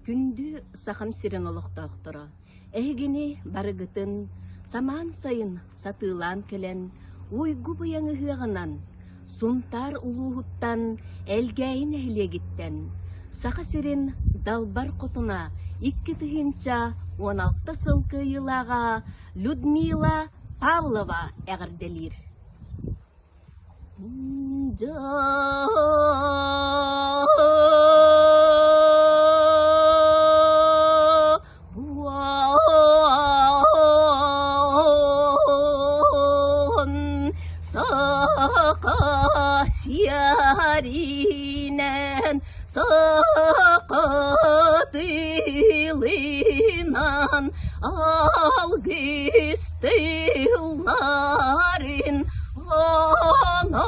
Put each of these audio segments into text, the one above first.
күнді сахам сирен олықтақтыра. Әгені барығытын, саман сайын сатылан келен, ойгу бұяңы ғығынан, сунтар улуғыттан, әлгәйін әлегіттен. Саха сирен далбар қотына, 2 тыхынча 16 сылқы йылаға Людмила Павлова әғірделер. Сақа сияринен сақатылынан алғыстыларын анатағым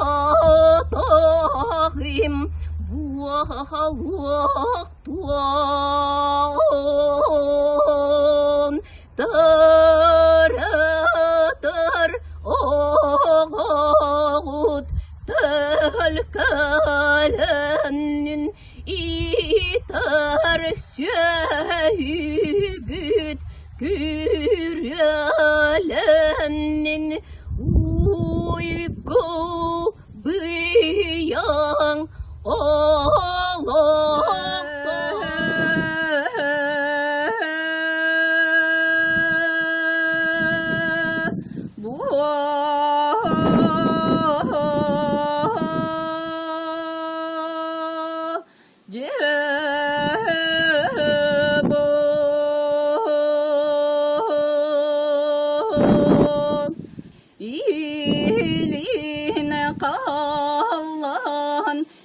буалық туан тырытыр оғауд тілкәлінін итар сөйгіт күрәлінін ойгу бұяң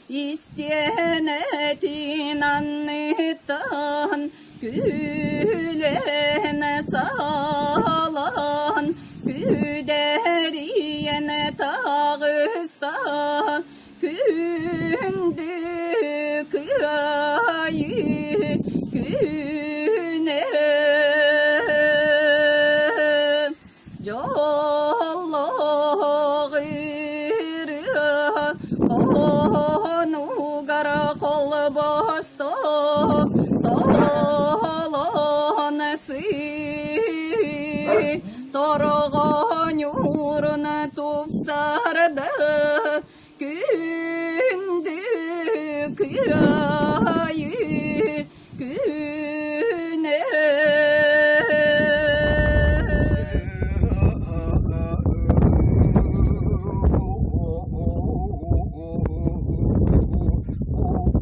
İstenetин anıtan Gülene salan Güderiyene tağısta Gündü kırayı güne Torğan yuruna tupsardı gündü kırayı güne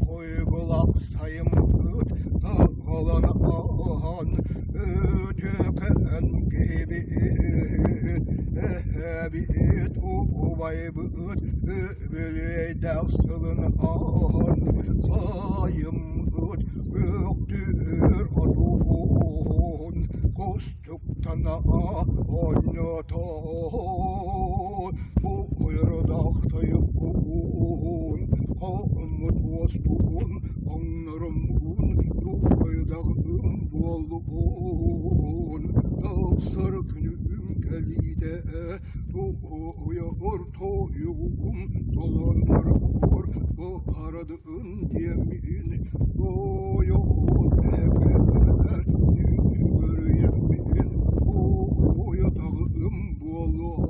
Oygulak sayım öt sağlan ağan ödöken gibi Ebit ubay büt böyle dağsılın ağan sayım öt öktür adun kostuktan oynatan bu uyrudaktayım bugün Hamut bostun anlarım gün ruhaydağım bolun Dağsar günüm gelide Doğuyor toyum dolanlar var Baharadığın yemin Doyun egeler Nügür yemin Doyadağım bolun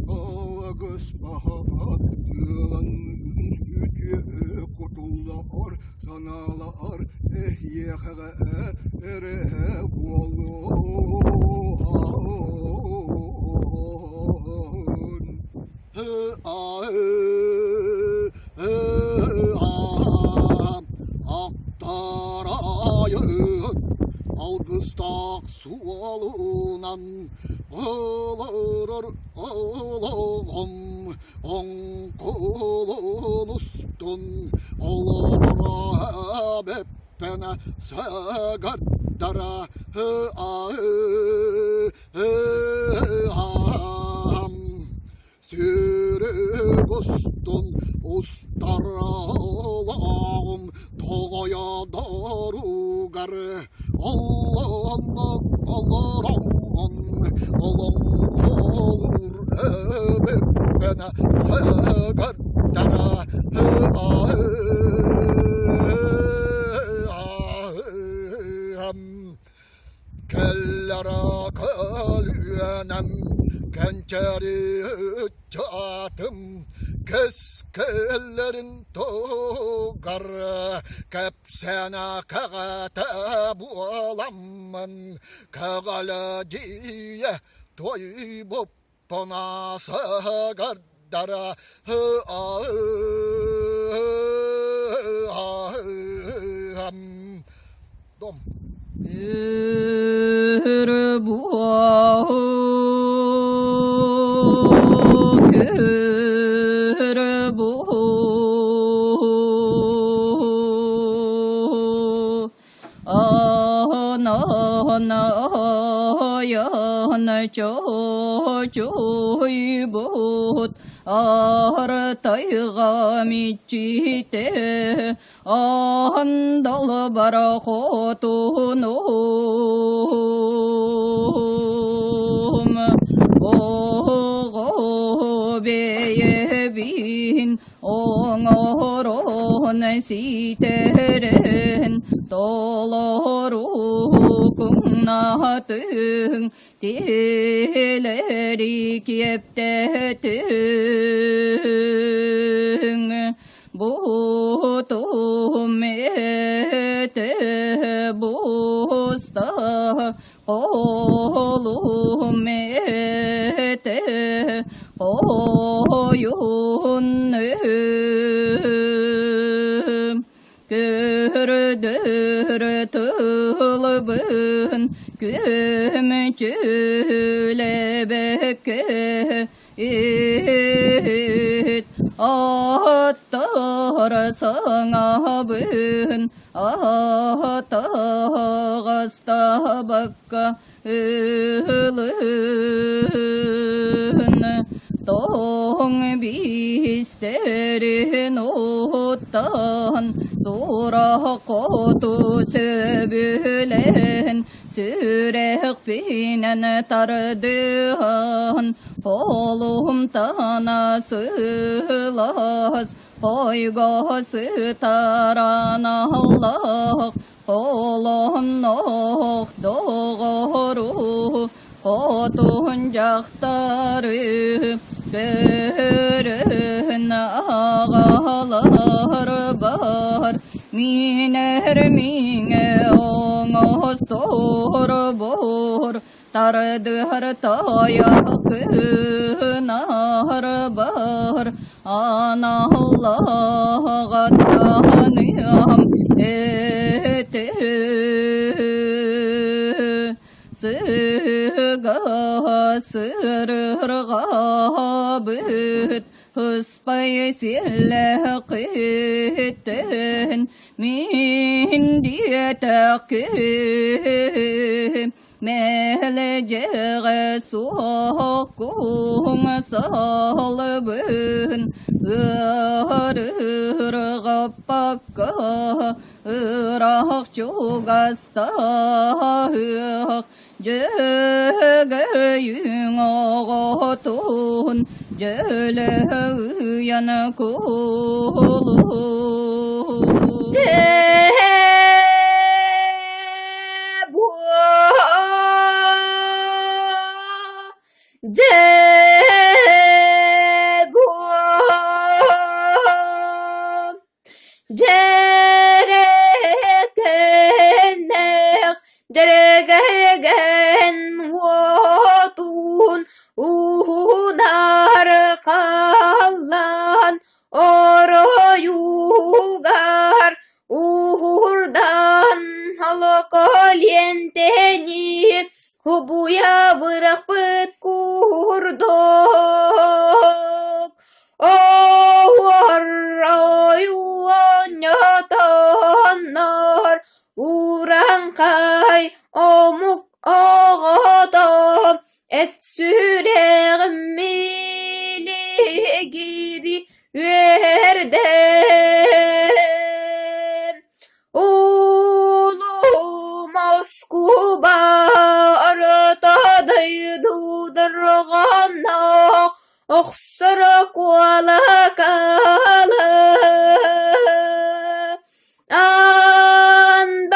Ağız bahatın Yüce kutular Sanalar Ehyeğe ere bolun Aktarayın Algıstak sualınan Ağlarır ağlağım On kolun ustun Ağlarır beppene Sağardara Sürüp ustun Ustaralağım Toğaya darugar Allah'ım Allah'ım Olam olur Beppene Sağardara Güvenem gençeri çatım Keskellerin togar Kepsene kağıta bulamın Kağala diye toy bop bana sagardara Dom Kür buğu, kür buğu. Ana yan çocuğu but Artayga miçite andal barakotunum Oğu beye bin oğurun siterin Doloru kumnatın dileri keptetün Butum ete busta kolum ete koyunum Gördür tılbın gömçüle bekke it Attar sana bın Atağasta bakka ılın Don bisterin ottan Sonra kotu söbülen Sürek binen tardıhan Polum tana sığlas Poygası taran Allah Polum noh doğru Kotun caktarı Görün ağalar var Miner mine oğuz doğru bor Tardır tayakınar var Ana Allah'a tanıyam eti Sıga sırırga büt Hıspay sille kitten Min diye takım Meleceğe sokum salbın Irır gapakka Irak çugastah Cögöyün oğutun Cöle uyan kulun Deregen wotun uhunar kallan oroyugar uhurdan halokolyenteni hubuya bırakıp kurduk oyuanyatanlar Urankay omuk ağadım et süreğimili giri verdim. Ulu Moskova arıtadaydı dargana oksara kuala kalı. Andaydu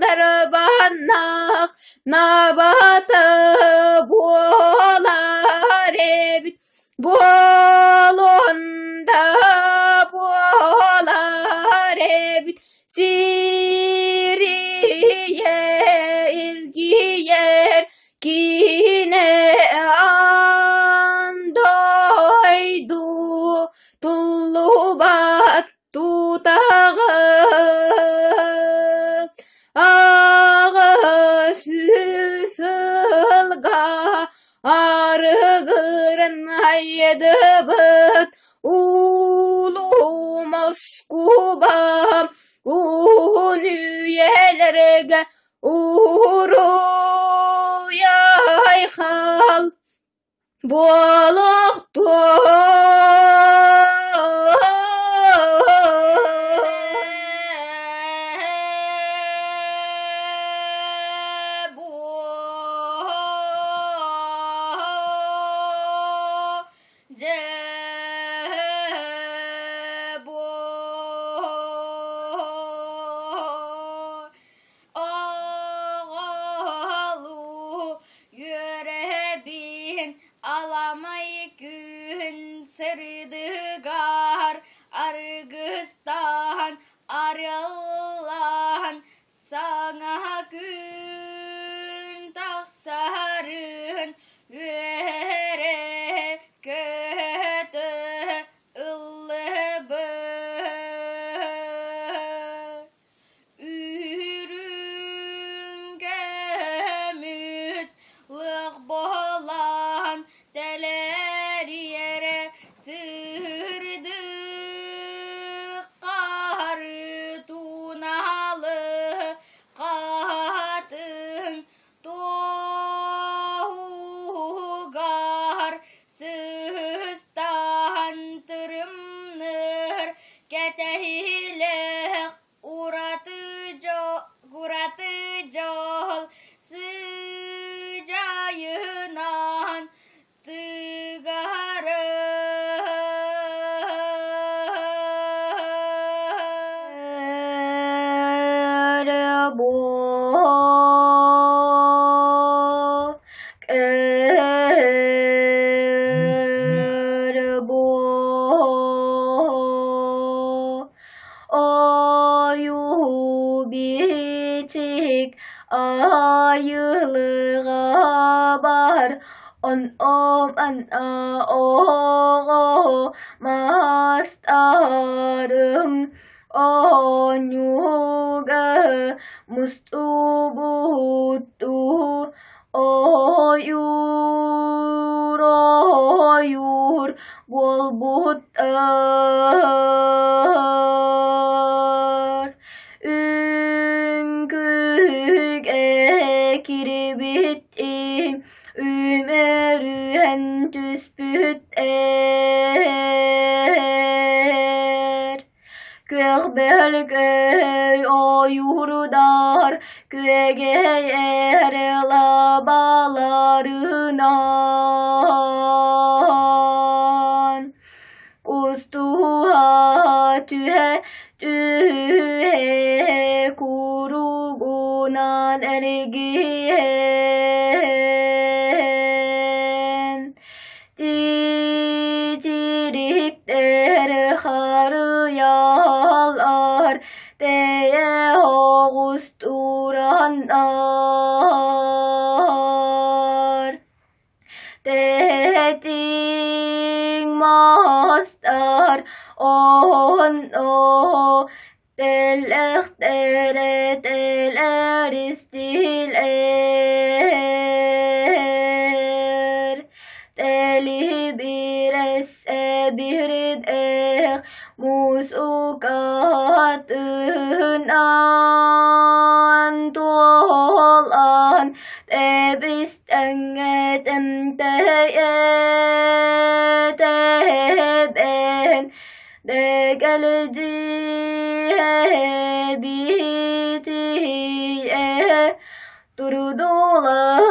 darbanak nabat bolar ebit bolunda bolar ebit Siriye irgiyer kine andoydu tullubat tutağı ağı süsülga arıgırın haydıbıt ulu Moskubam un üyelerge uruyay kal Boluktu Alamayı gün sırdıgar Argıstan arılan sana gün taksarın vere kötü ıllıbı ürüngemiz lık bolan deler yere sırdık karı tunalı katın doğugar sıstan tırımnır ketehilik uğratıcı ol sıcayınan ayılığa bar on an o mastarım on yuga mustubutu oyur bol butar üngük ekirbitim ümerühen tüspüt Kökbel köy oyurdar köge erlabalarından Ustuha tühe tühe kurugunan ergiyen Titirikler harıyalar Deye oğusturanlar Tehding mastar on o teler istiler Teli bir musukatın antolan tebisten teben de geldi bitiye durdular.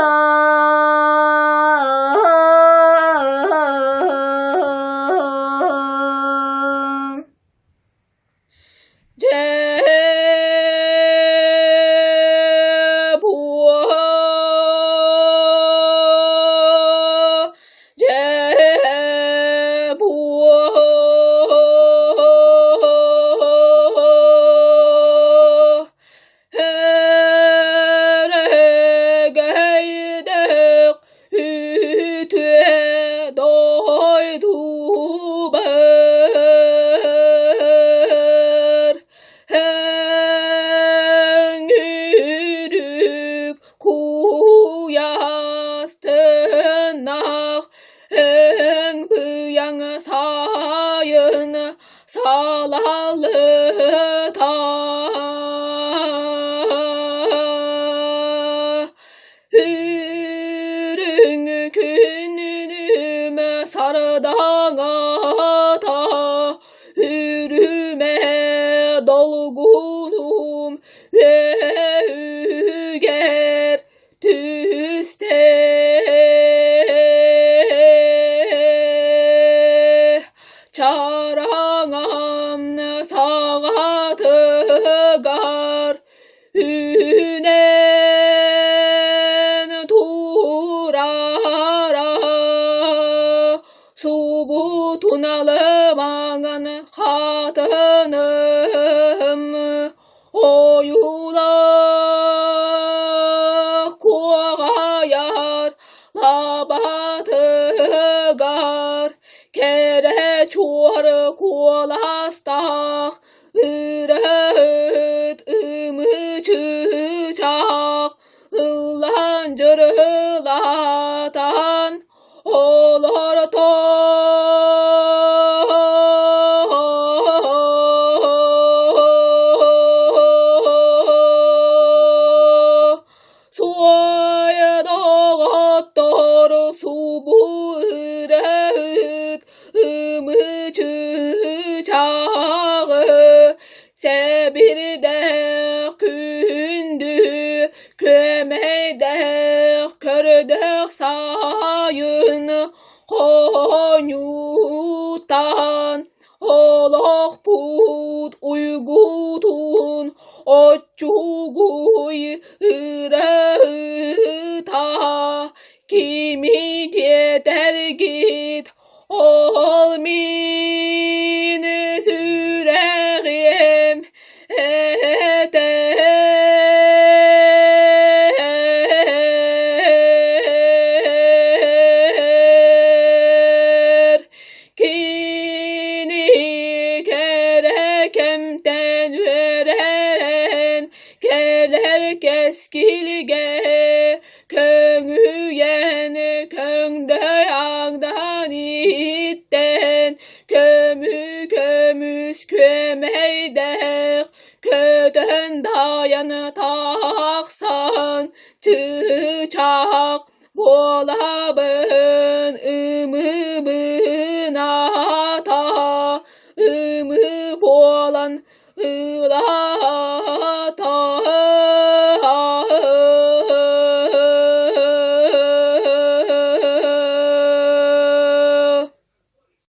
bıyang sayın salalı ta. Hürün künüm sardağa ta. Hürüme dolgunum ve üger tüste. Çarağam sağa tıgar ünen turara subutun almangan kadınım oyula koğayar labatıgar kere çuar kolastah ırıt ımı çıçak ıllancırlatan olur to. Soya doğattor subu ırıt ımı çıçağı sebirde kündü kömeyde kördük sayın konyutan olok put uygutun oçuguy ırıta kimi yeter git olmin süreğim eter kini kerekemten veren gelir keskilge köngüyen köngde yağdan itten kömü kömüs kömeydek köden dayan taksan çıçak bolabın ımı ta ımı bolan ılata